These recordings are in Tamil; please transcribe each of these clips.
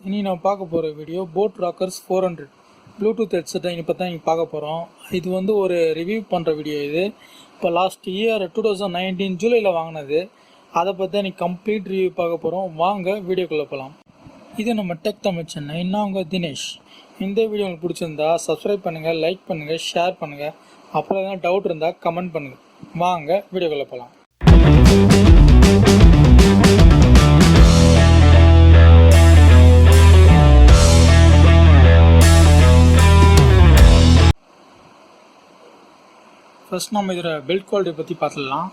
இனி நான் பார்க்க போகிற வீடியோ போட் ராக்கர்ஸ் 400 ப்ளூடூத் ஹெட்செட்டை இப்போ தான் நீங்கள் பார்க்க போகிறோம். இது வந்து ஒரு ரிவ்யூ பண்ணுற வீடியோ. இது இப்போ லாஸ்ட் இயர் 2019 ஜூலையில் வாங்கினது. அதை பற்றி தான் நீங்கள் கம்ப்ளீட் ரிவ்யூ பார்க்க போகிறோம். வாங்க வீடியோக்குள்ளே போகலாம். இது நம்ம டெக் தமிழ் சென்னை. நான் உங்கள் தினேஷ். இந்த வீடியோ உங்களுக்கு பிடிச்சிருந்தா சப்ஸ்கிரைப் பண்ணுங்கள், லைக் பண்ணுங்கள், ஷேர் பண்ணுங்கள். அப்புறம் எதாவது டவுட் இருந்தால் கமெண்ட் பண்ணுங்கள். வாங்க வீடியோக்குள்ளே போகலாம். ஃபர்ஸ்ட் நம்ம இதோட பில்ட் குவாலிட்டி பற்றி பார்த்துடலாம்.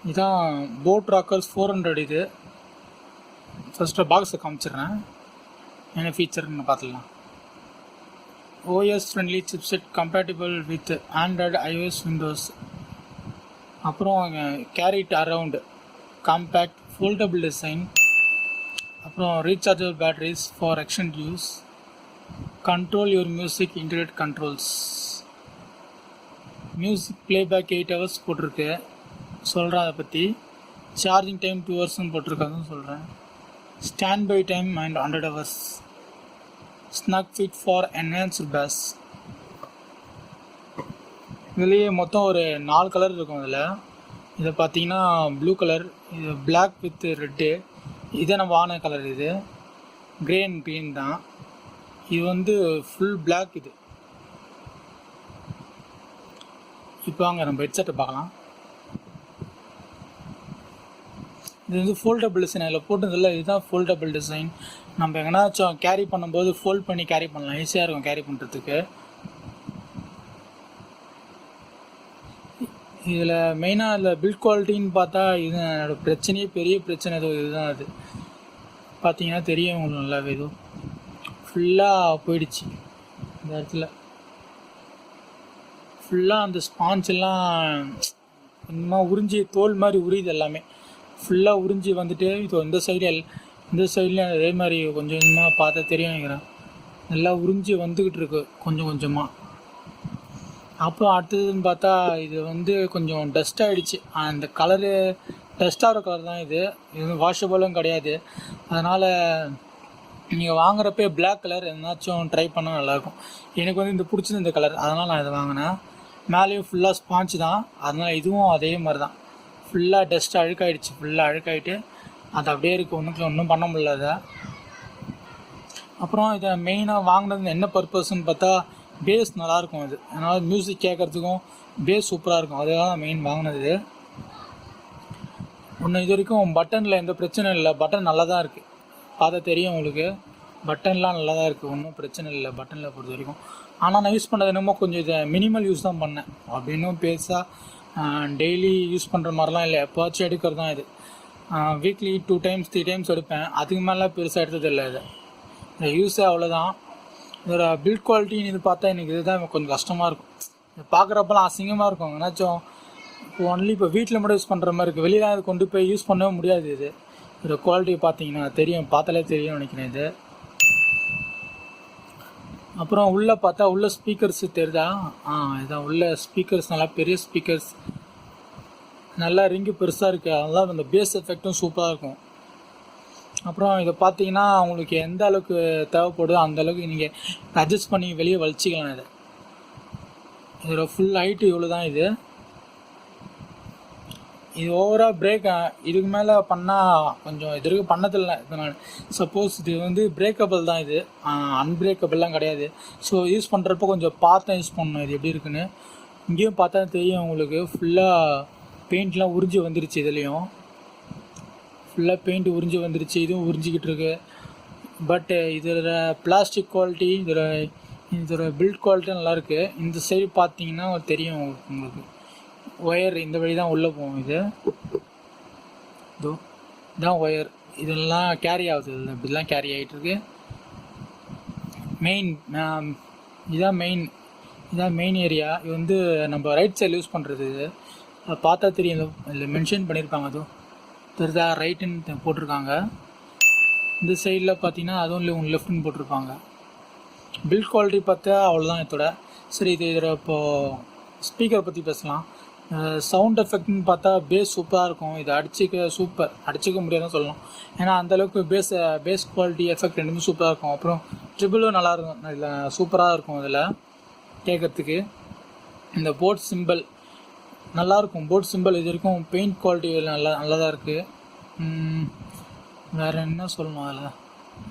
இதுதான் போட் ராக்கர்ஸ் 400. இது ஃபஸ்ட்டு பாக்ஸை காமிச்சிடுறேன். என்ன ஃபீச்சர்னு பார்த்துடலாம். OS friendly chipset compatible with Android, iOS, Windows. அப்புறம் carried around, compact, foldable design. அப்புறம் rechargeable batteries for extend use. Control your music internet controls. Music playback 8 hours போட்டிருக்கு சொல்கிறேன். அதை பற்றி சார்ஜிங் டைம் 2 hours போட்டிருக்காதுன்னு சொல்கிறேன். Stand by time and 100 hours. Snug fit for enhanced bass. இதுலேயே மொத்தம் ஒரு 4 கலர் இருக்கும். இதில் இதை பார்த்தீங்கன்னா ப்ளூ கலர், இது பிளாக் வித் ரெட்டு. இதே நம்ம வாங்கின கலர். இது க்ரே அண்ட் க்ரீன் தான். இது வந்து ஃபுல் பிளாக். இது இப்போ வாங்க நம்ம ஹெட்செட்டை பார்க்கலாம். இது வந்து ஃபோல்டபுள் டிசைன். அதில் போட்டதில்ல, இதுதான் ஃபோல்டபுள் டிசைன். நம்ம எங்கேனாச்சும் கேரி பண்ணும்போது ஃபோல்ட் பண்ணி கேரி பண்ணலாம். ஈஸியாக இருக்கும் கேரி பண்ணுறதுக்கு. இதில் மெயினாக இதில் பில்ட் குவாலிட்டின்னு பார்த்தா இது என்னோடய பிரச்சனையே, பெரிய பிரச்சனை ஏதோ இதுதான். அது பார்த்தீங்கன்னா தெரியும் உங்களுக்கு நல்லாவே. ஏதோ ஃபுல்லாக போயிடுச்சு இந்த இடத்துல. ஃபுல்லாக அந்த ஸ்பான்ச் எல்லாம் கொஞ்சமாக உறிஞ்சி தோல் மாதிரி உரியுது. எல்லாமே ஃபுல்லாக உறிஞ்சி வந்துட்டு இது இந்த சைட்லேயும் அதே மாதிரி கொஞ்சம் கொஞ்சமாக பார்த்தா தெரியும் நினைக்கிறேன். நல்லா உறிஞ்சி வந்துக்கிட்டு இருக்கு கொஞ்சம் கொஞ்சமாக. அப்புறம் அடுத்ததுன்னு பார்த்தா இது வந்து கொஞ்சம் டஸ்ட் ஆகிடுச்சு. அந்த கலரு டஸ்டாகிற கலர் தான். இது வந்து வாஷபிளும் கிடையாது. அதனால் நீங்கள் வாங்குறப்பே பிளாக் கலர் எதனாச்சும் ட்ரை பண்ணால் நல்லாயிருக்கும். எனக்கு வந்து இந்த பிடிச்சது இந்த கலர், அதனால் நான் இதை வாங்கினேன். மேலேயும் ஃபுல்லாக ஸ்பான்ச் தான். அதனால் இதுவும் அதே மாதிரி தான். ஃபுல்லாக டஸ்ட் அழுக்காயிடுச்சு. ஃபுல்லாக அழுக்காயிட்டு அது அப்படியே இருக்குது. ஒன்றும் பண்ண முடியல. அப்புறம் இதை மெயினாக வாங்கினது என்ன பர்பஸ்ன்னு பார்த்தா பேஸ் நல்லாயிருக்கும். அது அதனால் மியூசிக் கேட்குறதுக்கும் பேஸ் சூப்பராக இருக்கும். அதுதான் மெயின் வாங்கினது. ஒன்று இது வரைக்கும் பட்டனில் எந்த பிரச்சனையும் இல்லை. பட்டன் நல்லா தான் இருக்குது. பார்த்தா தெரியும் உங்களுக்கு. பட்டன்லாம் நல்லா தான் இருக்குது. ஒன்றும் பிரச்சனை இல்லை பட்டனில் பொறுத்த வரைக்கும். ஆனால் நான் யூஸ் பண்ணுறது என்னமோ கொஞ்சம் இதை மினிமல் யூஸ் தான் பண்ணேன். அப்படின்னும் பெருசாக டெய்லி யூஸ் பண்ணுற மாதிரிலாம் இல்லை. எப்போவாச்சும் எடுக்கிறது தான் இது. வீக்லி 2 times 3 times எடுப்பேன். அதுக்கு மேலாம் பெருசாக எடுத்ததில்லை. இதை யூஸே அவ்வளோதான். இதோட பில்ட் குவாலிட்டின்னு இது பார்த்தா எனக்கு இதுதான் கொஞ்சம் கஷ்டமாக இருக்கும். இதை பார்க்குறப்பெல்லாம் அசிங்கமாக இருக்கும். ஏன்னாச்சும் இப்போ ஒன்லி இப்போ வீட்டில் மட்டும் யூஸ் பண்ணுற மாதிரி இருக்குது. வெளியெலாம் இது கொண்டு போய் யூஸ் பண்ணவே முடியாது. இதோட குவாலிட்டி பார்த்தீங்கன்னா தெரியும், பார்த்தாலே தெரியும் நினைக்கிறேன். இது அப்புறம் உள்ளே பார்த்தா உள்ள ஸ்பீக்கர்ஸ் தெரியுதா? இதான் உள்ள ஸ்பீக்கர்ஸ். நல்லா பெரிய ஸ்பீக்கர்ஸ், நல்லா ரிங்கு பெருசாக இருக்குது. அதெல்லாம் அந்த பேஸ் எஃபெக்டும் சூப்பராக இருக்கும். அப்புறம் இதை பார்த்தீங்கன்னா உங்களுக்கு எந்த அளவுக்கு தேவைப்படுதோ அந்த அளவுக்கு நீங்கள் அட்ஜஸ்ட் பண்ணி வெளியே வலிச்சிக்கலாம். இதோட ஃபுல் ஹைட்டு இவ்வளோ தான். இது ஓவராக பிரேக் இதுக்கு மேலே பண்ணால் கொஞ்சம் இது வரைக்கும் பண்ணதில்லை. இப்போ நான் சப்போஸ் இது வந்து பிரேக்கபிள் தான். இது அன்பிரேக்கபிள்லாம் கிடையாது. ஸோ யூஸ் பண்ணுறப்போ கொஞ்சம் பார்த்து யூஸ் பண்ணணும். இது எப்படி இருக்குன்னு இங்கேயும் பார்த்தா தெரியும் உங்களுக்கு. ஃபுல்லாக பெயிண்ட்லாம் உறிஞ்சி வந்துருச்சு. இதுலேயும் ஃபுல்லாக பெயிண்ட் உறிஞ்சி வந்துருச்சு. இதுவும் உறிஞ்சிக்கிட்டு இருக்கு. பட் இதோட பிளாஸ்டிக் குவாலிட்டி, இதோட பில்ட் குவாலிட்டி நல்லாயிருக்கு. இந்த சைடு பார்த்தீங்கன்னா தெரியும் உங்களுக்கு. ஒயர் இந்த வழி தான் உள்ளே போகும். இதுதான் ஒயர். இதெல்லாம் கேரி ஆகுது. இப்படிலாம் கேரி ஆகிட்டுருக்கு. இதான் மெயின் ஏரியா. இது வந்து நம்ம ரைட் சைடில் யூஸ் பண்ணுறது. இது பார்த்தா தெரியும். இதில் மென்ஷன் பண்ணியிருப்பாங்க. தெரியுதா? ரைட்டுன்னு போட்டிருக்காங்க. இந்த சைடில் பார்த்தீங்கன்னா அதுவும் லெஃப்ட்னு போட்டிருப்பாங்க. பில்ட் குவாலிட்டி பார்த்தா அவ்வளோதான் இதோட. சரி, இதோட இப்போது ஸ்பீக்கரை பற்றி பேசலாம். சவுண்ட் எஃபெக்ட்னு பார்த்தா பேஸ் சூப்பராக இருக்கும். இது அடிச்சிக்க முடியாதுன்னு சொல்லலாம். ஏன்னா அந்தளவுக்கு பேஸ் குவாலிட்டி எஃபெக்ட் ரெண்டுமே சூப்பராக இருக்கும். அப்புறம் ட்ரிபிளும் நல்லாயிருக்கும், இதில் சூப்பராக இருக்கும். இதில் கேட்குறதுக்கு இந்த போட் சிம்பிள் நல்லாயிருக்கும். போட் சிம்பிள் இது வரைக்கும் பெயிண்ட் குவாலிட்டி நல்லா தான் இருக்குது. வேறு என்ன சொல்லணும், அதில்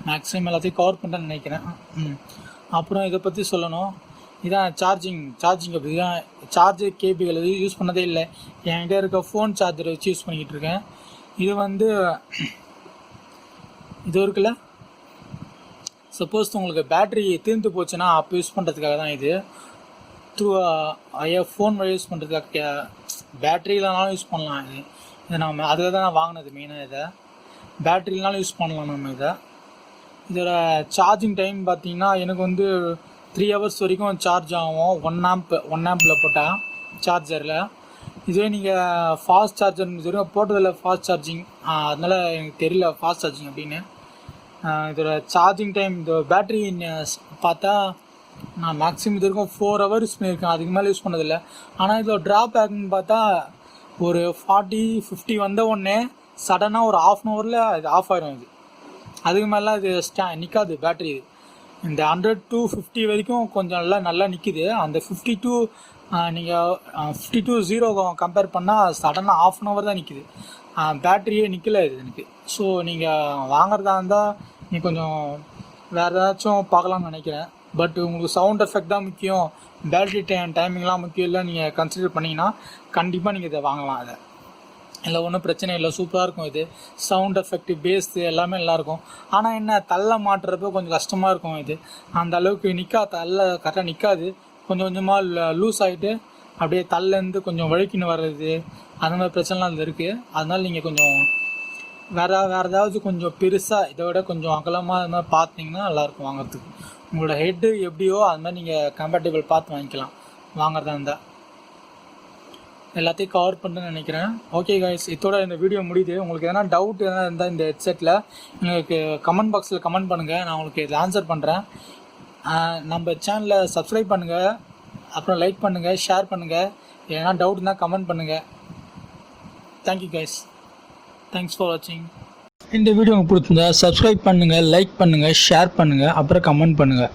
மேக்ஸிமம் எல்லாத்தையும் கவர் பண்ணுறேன்னு நினைக்கிறேன். அப்புறம் இதை பற்றி சொல்லணும், இதான் சார்ஜிங் அப்படி தான். சார்ஜர் கேபிள் எதுவும் யூஸ் பண்ணதே இல்லை. என்கிட்ட இருக்க ஃபோன் சார்ஜரை வச்சு யூஸ் பண்ணிக்கிட்டு இருக்கேன். இது இருக்குல்ல, சப்போஸ் உங்களுக்கு பேட்ரி தீர்ந்து போச்சுன்னா அப்போ யூஸ் பண்ணுறதுக்காக தான் இது. ஃபோன் வழி யூஸ் பண்ணுறதுக்காக, பேட்ரி இல்லைனாலும் யூஸ் பண்ணலாம். இது நம்ம அதுக்காக தான் நான் வாங்கினது மெயினாக. இதை பேட்ரி இல்லைனாலும் யூஸ் பண்ணலாம் நம்ம இதை. இதோட சார்ஜிங் டைம் பார்த்தீங்கன்னா எனக்கு 3 hours வரைக்கும் சார்ஜ் ஆகும். 1 ஆம்பில் போட்டால் சார்ஜரில். இதுவே நீங்கள் ஃபாஸ்ட் சார்ஜர் வரைக்கும் போட்டதில் ஃபாஸ்ட் சார்ஜிங், அதனால் எனக்கு தெரியல ஃபாஸ்ட் சார்ஜிங் அப்படின்னு. இதோட சார்ஜிங் டைம், இந்த பேட்ரி பார்த்தா நான் மேக்ஸிமம் இது வரைக்கும் 4 hours யூஸ் பண்ணியிருக்கேன், அதுக்கு மேலே யூஸ் பண்ணதில்லை. ஆனால் இதோட ட்ராபேக்னு பார்த்தா ஒரு 40-50 வந்த உடனே சடனாக ஒரு 1/2 hourல இது ஆஃப் ஆகிடும். இது அதுக்கு மேலே இது நிற்காது பேட்ரி. இது இந்த 100 to 50 வரைக்கும் கொஞ்சம் நல்லா நிற்கிது. அந்த 50 to 0 கம்பேர் பண்ணால் சடனாக 1/2 hour தான் நிற்கிது. பேட்ரியே நிற்கலை இது எனக்கு. ஸோ நீங்கள் வாங்குறதா இருந்தால் நீங்கள் கொஞ்சம் வேறு ஏதாச்சும் பார்க்கலாம்னு நினைக்கிறேன். பட் உங்களுக்கு சவுண்ட் எஃபெக்ட் தான் முக்கியம், பேட்ரி டைமிங்லாம் முக்கியம் இல்லை நீங்கள் கன்சிடர் பண்ணிங்கன்னா கண்டிப்பாக நீங்கள் இதை வாங்கலாம். அதை இல்லை ஒன்றும் பிரச்சனை இல்லை, சூப்பராக இருக்கும். இது சவுண்ட் எஃபெக்ட், பேஸ் எல்லாமே நல்லாயிருக்கும். ஆனால் என்ன, தள்ள மாட்டுறப்போ கொஞ்சம் கஷ்டமாக இருக்கும். இது அந்த அளவுக்கு கரெக்டாக நிற்காது. கொஞ்சம் கொஞ்சமாக லூஸ் ஆகிட்டு அப்படியே தள்ளேருந்து கொஞ்சம் வழுக்கின்னு வர்றது, அந்த மாதிரி பிரச்சனைலாம் அதில் இருக்குது. அதனால் நீங்கள் கொஞ்சம் வேறு ஏதாவது கொஞ்சம் பெருசாக இதை விட கொஞ்சம் அகலமாக அது மாதிரி பார்த்தீங்கன்னா நல்லாயிருக்கும் வாங்குறதுக்கு. உங்களோட ஹெட்டு எப்படியோ அது மாதிரி நீங்கள் கம்பேட்டபிள் பார்த்து வாங்கிக்கலாம் வாங்குறதா இருந்தால். எல்லாத்தையும் கவர் பண்ணுன்னு நினைக்கிறேன். ஓகே கைஸ், இதோட இந்த வீடியோ முடியுது. உங்களுக்கு எதனா டவுட் எதனா இருந்தால் இந்த ஹெட்செட்டில் எனக்கு கமெண்ட் பாக்ஸில் கமெண்ட் பண்ணுங்கள், நான் உங்களுக்கு இதில் ஆன்சர் பண்ணுறேன். நம்ம சேனலை சப்ஸ்கிரைப் பண்ணுங்கள், அப்புறம் லைக் பண்ணுங்கள், ஷேர் பண்ணுங்கள். எதனா டவுட் இருந்தால் கமெண்ட் பண்ணுங்கள். தேங்க்யூ கைஸ், தேங்க்ஸ் ஃபார் வாட்சிங். இந்த வீடியோ உங்களுக்கு பிடிச்சிருந்தா சப்ஸ்கிரைப் பண்ணுங்கள், லைக் பண்ணுங்கள், ஷேர் பண்ணுங்கள், அப்புறம் கமெண்ட் பண்ணுங்கள்.